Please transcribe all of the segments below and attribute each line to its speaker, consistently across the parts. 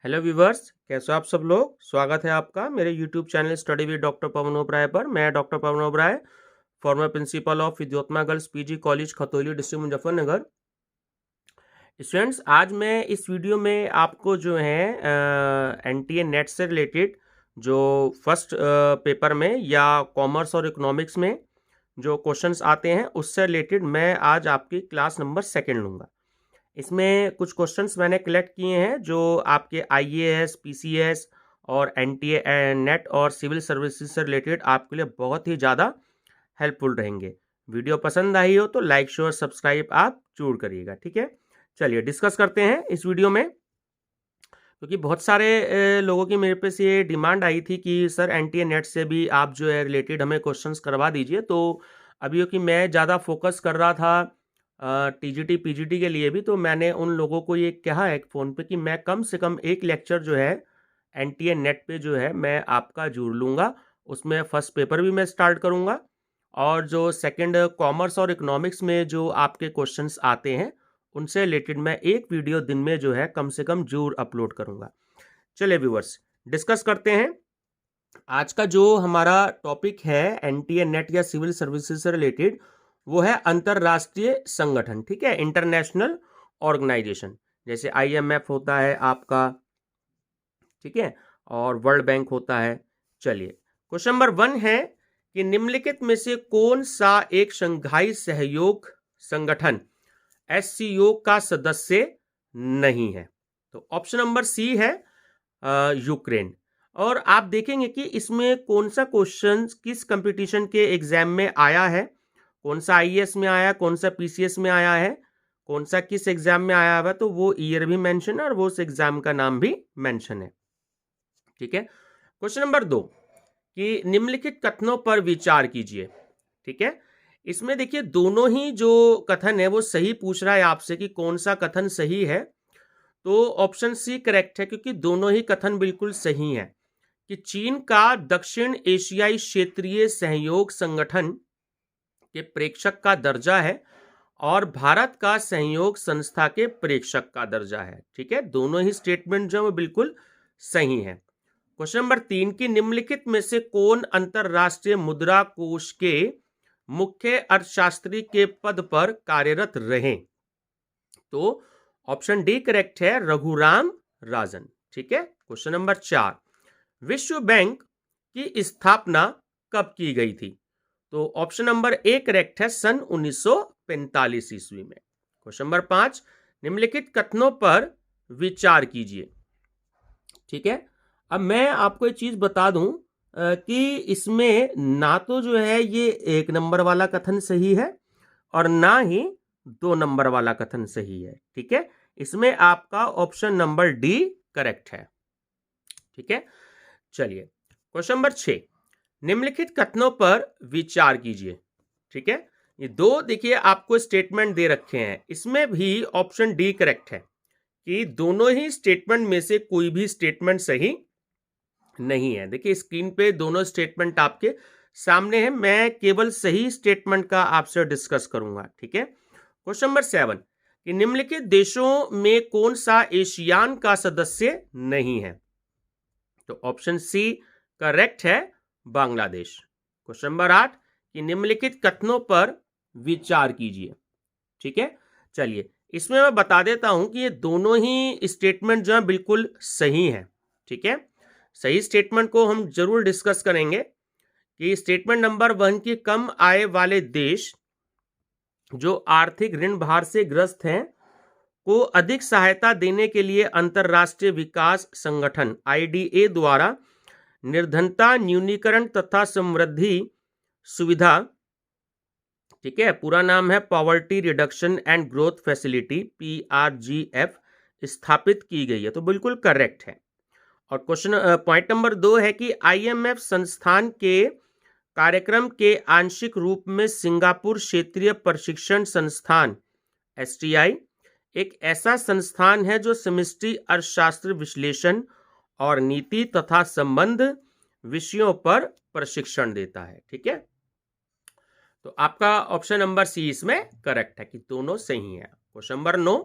Speaker 1: Hello viewers, कैसे हो आप सब लोग। स्वागत है आपका मेरे YouTube channel study with doctor Pawan Oberoi पर। मैं doctor Pawan Oberoi, former principal of Vidyottama girls PG college Khatauli district Muzaffarnagar. Students, आज मैं इस वीडियो में आपको जो है एनटीए नेट से रिलेटेड जो फर्स्ट पेपर में या कॉमर्स और इकोनॉमिक्स में जो क्वेश्चंस आते हैं उससे रिलेटेड मैं आज आपकी क्लास नंबर 2 लूँगा। इसमें कुछ क्वेश्चंस मैंने कलेक्ट किए हैं जो आपके आईएएस, पीसीएस और एनटीए नेट और सिविल सर्विसेज से रिलेटेड आपके लिए बहुत ही ज़्यादा हेल्पफुल रहेंगे। वीडियो पसंद आई हो तो लाइक, शेयर, सब्सक्राइब आप जरूर करिएगा। ठीक है, चलिए डिस्कस करते हैं इस वीडियो में। क्योंकि बहुत सारे लोगों की मेरे पे से ये डिमांड आई थी कि सर एनटीए नेट से भी आप जो है रिलेटेड हमें क्वेश्चंस करवा दीजिए। तो अभी क्योंकि मैं ज़्यादा फोकस कर रहा था टीजीटी पीजीटी के लिए भी, तो मैंने उन लोगों को ये कहा है फ़ोन पे कि मैं कम से कम एक लेक्चर जो है एनटीए नेट पे जो है मैं आपका जोड़ लूँगा। उसमें फर्स्ट पेपर भी मैं स्टार्ट करूँगा और जो सेकंड कॉमर्स और इकोनॉमिक्स में जो आपके क्वेश्चंस आते हैं उनसे रिलेटेड मैं एक वीडियो दिन में जो है कम से कम जरूर अपलोड करूँगा। चलिए व्यूवर्स, डिस्कस करते हैं। आज का जो हमारा टॉपिक है एनटीए नेट या सिविल सर्विसेज से रिलेटेड, वो है अंतरराष्ट्रीय संगठन। ठीक है, इंटरनेशनल ऑर्गेनाइजेशन, जैसे आईएमएफ होता है आपका, ठीक है, और वर्ल्ड बैंक होता है। चलिए, क्वेश्चन नंबर 1 है कि निम्नलिखित में से कौन सा एक शंघाई सहयोग संगठन एससीओ का सदस्य नहीं है। तो ऑप्शन नंबर सी है यूक्रेन। और आप देखेंगे कि इसमें कौन सा क्वेश्चन किस कंपटीशन के एग्जाम में आया है, कौन सा आईएएस में आया, कौन सा पीसीएस में आया है, कौन सा किस एग्जाम में आया हुआ, तो वो ईयर भी मेंशन है और वो उस एग्जाम का नाम भी मेंशन है। ठीक है, क्वेश्चन नंबर 2 कि निम्नलिखित कथनों पर विचार कीजिए। ठीक है, इसमें देखिए दोनों ही जो कथन है वो सही पूछ रहा है आपसे कि कौन सा कथन सही है। तो ऑप्शन सी करेक्ट है, क्योंकि दोनों ही कथन बिल्कुल सही है कि चीन का दक्षिण एशियाई क्षेत्रीय सहयोग संगठन के प्रेक्षक का दर्जा है और भारत का सहयोग संस्था के प्रेक्षक का दर्जा है। ठीक है, दोनों ही स्टेटमेंट जो है बिल्कुल सही है। क्वेश्चन नंबर 3 की निम्नलिखित में से कौन अंतरराष्ट्रीय मुद्रा कोष के मुख्य अर्थशास्त्री के पद पर कार्यरत रहे। तो ऑप्शन डी करेक्ट है, रघुराम राजन। ठीक है, क्वेश्चन नंबर 4 विश्व बैंक की स्थापना कब की गई थी। तो ऑप्शन नंबर ए करेक्ट है, सन 1945 ईस्वी में। क्वेश्चन नंबर 5 निम्नलिखित कथनों पर विचार कीजिए। ठीक है, अब मैं आपको एक चीज बता दूं कि इसमें ना तो जो है ये 1 नंबर वाला कथन सही है और ना ही 2 नंबर वाला कथन सही है। ठीक है, इसमें आपका ऑप्शन नंबर डी करेक्ट है। ठीक है, चलिए क्वेश्चन नंबर 6 निम्नलिखित कथनों पर विचार कीजिए। ठीक है, ये दो देखिए आपको स्टेटमेंट दे रखे हैं, इसमें भी ऑप्शन डी करेक्ट है कि दोनों ही स्टेटमेंट में से कोई भी स्टेटमेंट सही नहीं है। देखिए स्क्रीन पे दोनों स्टेटमेंट आपके सामने है, मैं केवल सही स्टेटमेंट का आपसे डिस्कस करूंगा। ठीक है, क्वेश्चन नंबर 7 कि निम्नलिखित देशों में कौन सा एशियान का सदस्य नहीं है। तो ऑप्शन सी करेक्ट है, बांग्लादेश। क्वेश्चन नंबर 8 कि निम्नलिखित कथनों पर विचार कीजिए। ठीक है, चलिए इसमें मैं बता देता हूं कि ये दोनों ही स्टेटमेंट जो है बिल्कुल सही है। ठीक है, सही स्टेटमेंट को हम जरूर डिस्कस करेंगे कि स्टेटमेंट नंबर 1 की कम आय वाले देश जो आर्थिक ऋण भार से ग्रस्त हैं को अधिक सहायता देने के लिए अंतरराष्ट्रीय विकास संगठन आईडीए द्वारा निर्धनता न्यूनीकरण तथा समृद्धि सुविधा, ठीक है, पूरा नाम है poverty reduction and growth facility PRGF, स्थापित की गई है। तो बिल्कुल करेक्ट है। और क्वेश्चन पॉइंट नंबर 2 है कि IMF संस्थान के कार्यक्रम के आंशिक रूप में सिंगापुर क्षेत्रीय प्रशिक्षण संस्थान STI एक ऐसा संस्थान है जो समष्टि अर्थशास्त्र विश्लेषण और नीति तथा संबंध विषयों पर प्रशिक्षण देता है। ठीक है, तो आपका ऑप्शन नंबर सी इसमें करेक्ट है कि दोनों सही है। Question number 9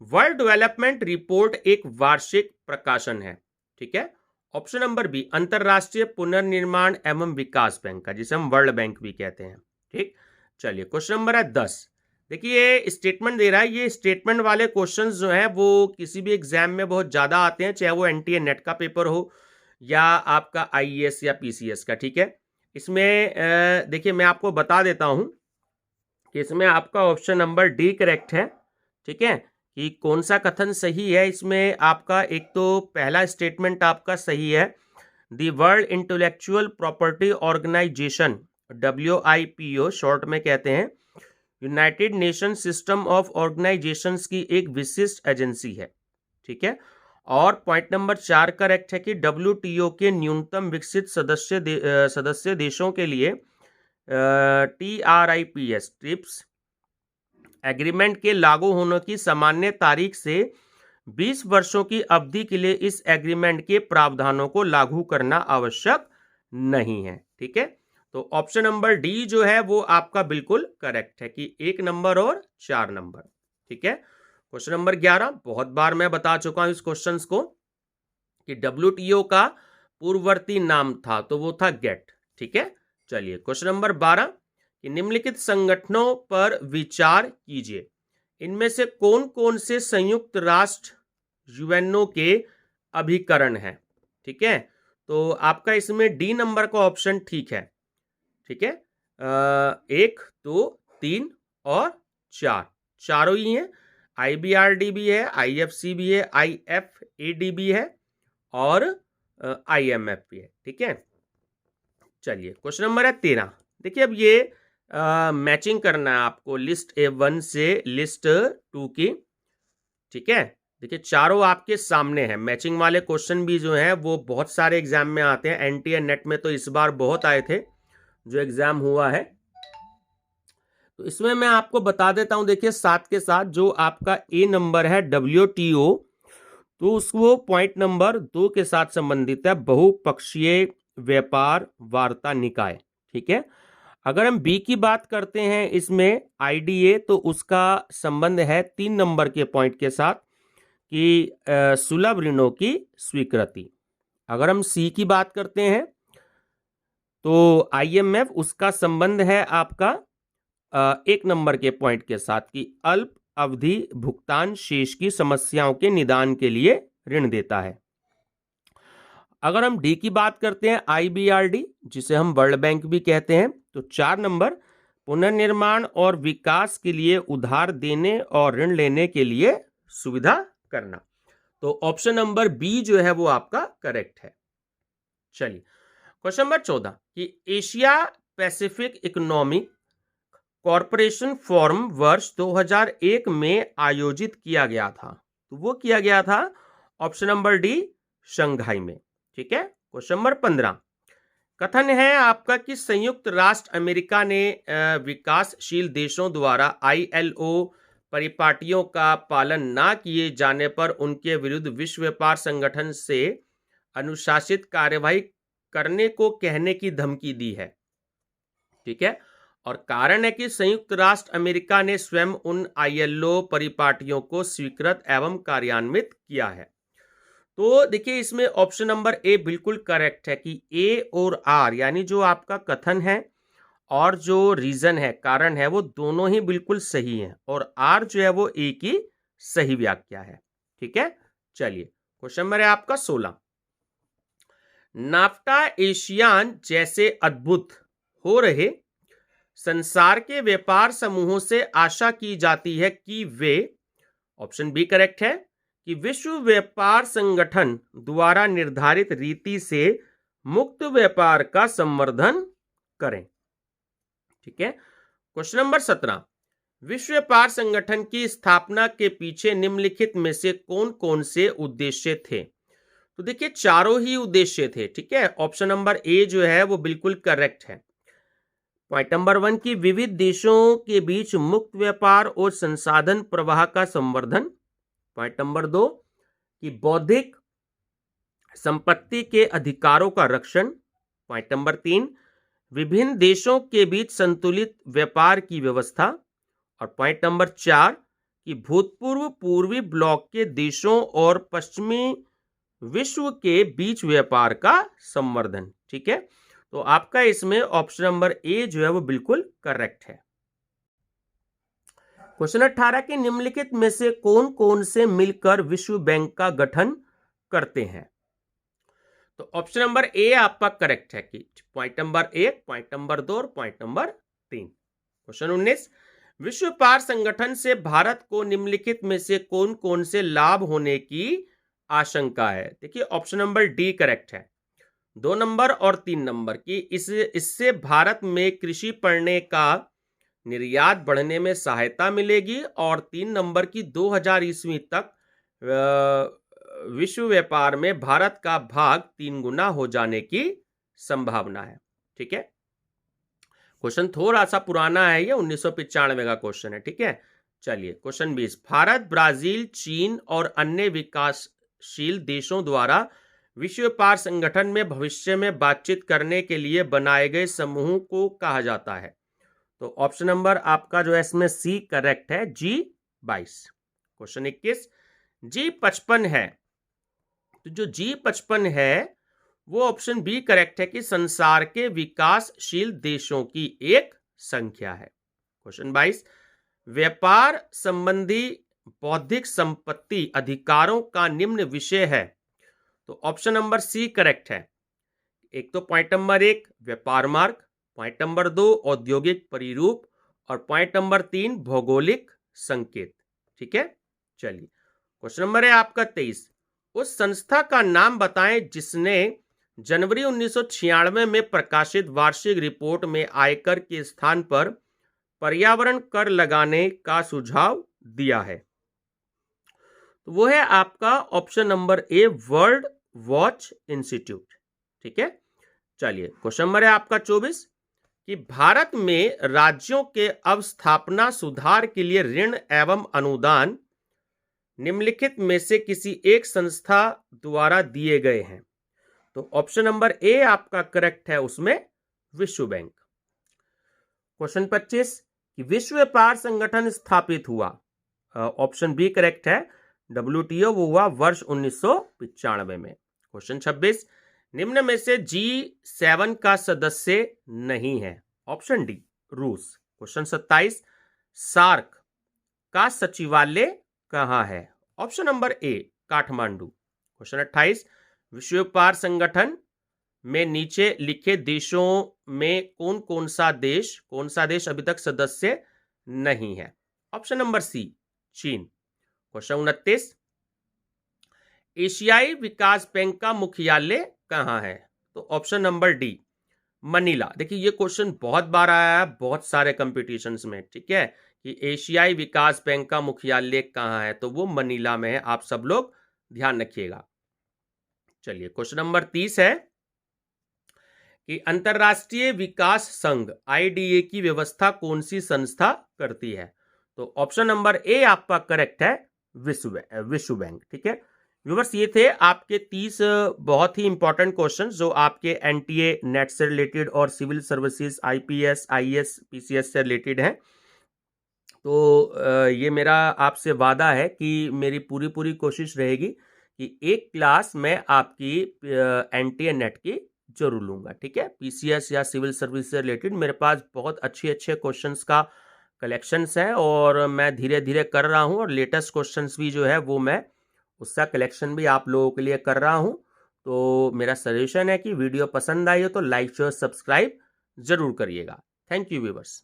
Speaker 1: world development report एक वार्षिक प्रकाशन है, ठीक है। ऑप्शन नंबर बी, अंतरराष्ट्रीय पुनर्निर्माण एवं विकास बैंक का, जिसे हम वर्ल्ड बैंक भी कहते हैं, ठीक। चलिए क्वेश्चन नंबर है 10। देखिए ये स्टेटमेंट दे रहा है, ये स्टेटमेंट वाले क्वेश्चंस जो हैं वो किसी भी एग्जाम में बहुत ज्यादा आते हैं, चाहे वो एनटीए नेट का पेपर हो या आपका आईएएस या पीसीएस का, ठीक है। इसमें देखिए मैं आपको बता देता हूं कि इसमें आपका ऑप्शन नंबर डी करेक्ट है, ठीक है। कि कौन सा कथन सही है इसमें आपका, एक तो पहला स्टेटमेंट आपका सही है, the world intellectual property organization, WIPO short में कहते हैं, united nation system of organizations की एक विशिष्ट एजेंसी है, ठीक है। और पॉइंट नंबर 4 करेक्ट है कि WTO के न्यूनतम विकसित सदस्य देशों के लिए TRIPS ट्रिप्स एग्रीमेंट के लागू होने की सामान्य तारीख से 20 वर्षों की अवधि के लिए इस एग्रीमेंट के प्रावधानों को लागू करना आवश्यक नहीं है, ठीक है। तो ऑप्शन नंबर डी जो है वो आपका बिल्कुल करेक्ट है कि 1 नंबर और 4 नंबर, ठीक है। क्वेश्चन नंबर 11, बहुत बार मैं बता चुका हूं इस क्वेश्चन को कि WTO का पूर्ववर्ती नाम था तो वो था गेट, ठीक है। चलिए क्वेश्चन नंबर 12 कि निम्नलिखित संगठनों पर विचार कीजिए, इनमें से कौन कौन से संयुक्त राष्ट्र यूएनओ के अभिकरण हैं, ठीक है। तो आपका इसमें डी नंबर का ऑप्शन ठीक है, ठीक है। 1, 2, 3 और 4, चारों ही हैं। IBRD भी है, IFC भी है, IFAD भी है और IMF भी है, ठीक है। चलिए क्वेश्चन नंबर है 13। देखिए अब ये मैचिंग करना है आपको लिस्ट A1 से लिस्ट 2 की, ठीक है। देखिए चारों आपके सामने हैं, मैचिंग वाले क्वेश्चन भी जो हैं वो बहुत सारे एग्जाम में आते हैं, एनटीए नेट में तो इस बार बहुत आए थे जो एग्जाम हुआ है। तो इसमें मैं आपको बता देता हूं, देखिए साथ के साथ जो आपका ए नंबर है WTO, तो उसको पॉइंट नंबर 2 के साथ संबंधित है, बहुपक्षीय व्यापार वार्ता निकाय, ठीक है। अगर हम बी की बात करते हैं इसमें IDA, तो उसका संबंध है 3 नंबर के पॉइंट के साथ कि सुलभ ऋणों की स्वीकृति। अगर हम सी की बात करते हैं तो IMF, उसका संबंध है आपका 1 नंबर के पॉइंट के साथ कि अल्प अवधि भुगतान शेष की समस्याओं के निदान के लिए ऋण देता है। अगर हम डी की बात करते हैं IBRD, जिसे हम वर्ल्ड बैंक भी कहते हैं, तो 4 नंबर पुनर्निर्माण और विकास के लिए उधार देने और ऋण लेने के लिए सुविधा करना। तो ऑप्शन नंबर बी जो है वो आपका करेक्ट है। चलिए क्वेश्चन नंबर 14 कि Asia Pacific economic corporation forum वर्ष 2001 में आयोजित किया गया था, तो वो किया गया था ऑप्शन नंबर डी शंघाई में, ठीक है। क्वेश्चन नंबर 15 कथन है आपका कि संयुक्त राष्ट्र अमेरिका ने विकासशील देशों द्वारा ILO परिपाटियों का पालन ना किए जाने पर उनके विरुद्ध विश्व व्यापार संगठन से अनुशासित कार्यवाही करने को कहने की धमकी दी है, ठीक है। और कारण है कि संयुक्त राष्ट्र अमेरिका ने स्वयं उन ILO परिपाटियों को स्वीकृत एवं कार्यान्वित किया है। तो देखिए इसमें ऑप्शन नंबर ए बिल्कुल करेक्ट है कि ए और आर, यानी जो आपका कथन है और जो रीजन है, कारण है, वो दोनों ही बिल्कुल सही हैं और आर जो है वो ए की सही व्याख्या है, ठीक है। चलिए क्वेश्चन नंबर है आपका 16 नाफ्टा एशियान जैसे अद्भुत हो रहे संसार के व्यापार समूहों से आशा की जाती है कि वे, ऑप्शन बी करेक्ट है, कि विश्व व्यापार संगठन द्वारा निर्धारित रीति से मुक्त व्यापार का संवर्धन करें, ठीक है। क्वेश्चन नंबर 17 विश्व व्यापार संगठन की स्थापना के पीछे निम्नलिखित में से कौन कौन से उद्देश्य थे? तो देखिए चारों ही उद्देश्य थे, ठीक है। ऑप्शन नंबर ए जो है वो बिल्कुल करेक्ट है। पॉइंट नंबर 1 की विविध देशों के बीच मुक्त व्यापार और संसाधन प्रवाह का संवर्धन। पॉइंट नंबर 2 कि बौद्धिक संपत्ति के अधिकारों का रक्षण। पॉइंट नंबर 3 विभिन्न देशों के बीच संतुलित व्यापार की व्यवस्था। और पॉइंट नंबर 4 कि भूतपूर्व पूर्वी ब्लॉक के देशों और पश्चिमी विश्व के बीच व्यापार का संवर्धन। ठीक है, तो आपका इसमें ऑप्शन नंबर ए जो है वो बिल्कुल करेक्ट है। क्वेश्चन 18 के निम्नलिखित में से कौन कौन से मिलकर विश्व बैंक का गठन करते हैं? तो ऑप्शन नंबर ए आपका करेक्ट है कि पॉइंट नंबर 1, पॉइंट नंबर 2 और पॉइंट नंबर 3। क्वेश्चन 19, विश्व व्यापार संगठन से भारत को निम्नलिखित में से कौन कौन से लाभ होने की आशंका है? देखिए ऑप्शन नंबर डी करेक्ट है। 2 नंबर और 3 नंबर की इससे भारत में कृषि पण्य का निर्यात बढ़ने में सहायता मिलेगी और 3 नंबर की 2000 ईस्वी तक विश्व व्यापार में भारत का भाग 3 गुना हो जाने की संभावना है। ठीक है, क्वेश्चन थोड़ा सा पुराना है, ये 1995 का क्वेश्चन है। ठीक है, चलिए क्वेश्चन 20, भारत, ब्राजील, चीन और अन्य विकासशील देशों द्वारा विश्व व्यापार संगठन में भविष्य में बातचीत करने के लिए बनाए गए समूह को कहा जाता है? तो ऑप्शन नंबर आपका जो है इसमें सी करेक्ट है, G22। क्वेश्चन 21, G55 है, तो जो G55 है वो ऑप्शन बी करेक्ट है कि संसार के विकासशील देशों की एक संख्या है। क्वेश्चन 22, व्यापार संबंधी बौद्धिक संपत्ति अधिकारों का निम्न विषय है? तो ऑप्शन नंबर सी करेक्ट है। एक तो पॉइंट नंबर 1 व्यापार मार्ग, पॉइंट नंबर 2 औद्योगिक परिरूप और पॉइंट नंबर 3 भौगोलिक संकेत। ठीक है, चलिए क्वेश्चन नंबर है आपका 23, उस संस्था का नाम बताएं जिसने जनवरी 1996 में प्रकाशित वार्षिक रिपोर्ट में आयकर के स्थान पर पर्यावरण कर लगाने का सुझाव दिया है? तो वो है आपका option number a world watch institute. ठीक है, चलिए क्वेश्चन नंबर है आपका 24 कि भारत में राज्यों के अवस्थापना सुधार के लिए ऋण एवं अनुदान निम्नलिखित में से किसी एक संस्था द्वारा दिए गए हैं? तो ऑप्शन नंबर ए आपका करेक्ट है, उसमें विश्व बैंक। क्वेश्चन 25 कि विश्व व्यापार संगठन स्थापित हुआ? ऑप्शन बी करेक्ट है, WTO वो हुआ वर्ष 1995 में। क्वेश्चन 26, निम्न में से G7 का सदस्य नहीं है? ऑप्शन डी रूस। क्वेश्चन 27, सार्क का सचिवालय कहां है? Option number A Kathmandu. Question 28, विश्व व्यापार संगठन में नीचे लिखे देशों में कौन कौन सा देश अभी तक सदस्य नहीं है? ऑप्शन नंबर सी चीन। क्वेश्चन 29, एशियाई विकास बैंक का मुख्यालय कहां है? तो ऑप्शन नंबर डी मनीला। देखिए ये क्वेश्चन बहुत बार आया है बहुत सारे कंपटीशंस में। ठीक है, कि एशियाई विकास बैंक का मुख्यालय कहां है? तो वो मनीला में है, आप सब लोग ध्यान रखिएगा। चलिए क्वेश्चन नंबर 30 है कि अंतरराष्ट्रीय विकास संघ IDA की व्यवस्था कौन सी संस्था करती है? तो ऑप्शन नंबर ए आपका करेक्ट है, विश्व बैंक। ठीक है व्यूअर्स, ये थे आपके 30 बहुत ही इंपॉर्टेंट क्वेश्चंस जो आपके NTA नेट से रिलेटेड और civil services IPS IAS PCS से रिलेटेड हैं। तो ये मेरा आपसे वादा है कि मेरी पूरी कोशिश रहेगी कि एक क्लास मैं आपकी NTA नेट की जरूर लूंगा। ठीक है, PCS या सिविल सर्विस से रिलेटेड मेरे पास बहुत अच्छे क्वेश्चंस का कलेक्शंस है और मैं धीरे धीरे कर रहा हूं और लेटेस्ट क्वेश्चंस भी जो है वो मैं उसका कलेक्शन भी आप लोगों के लिए कर रहा हूं। तो मेरा सजेशन है कि वीडियो पसंद आई हो तो लाइक शेयर सब्सक्राइब जरूर करिएगा। Thank you viewers.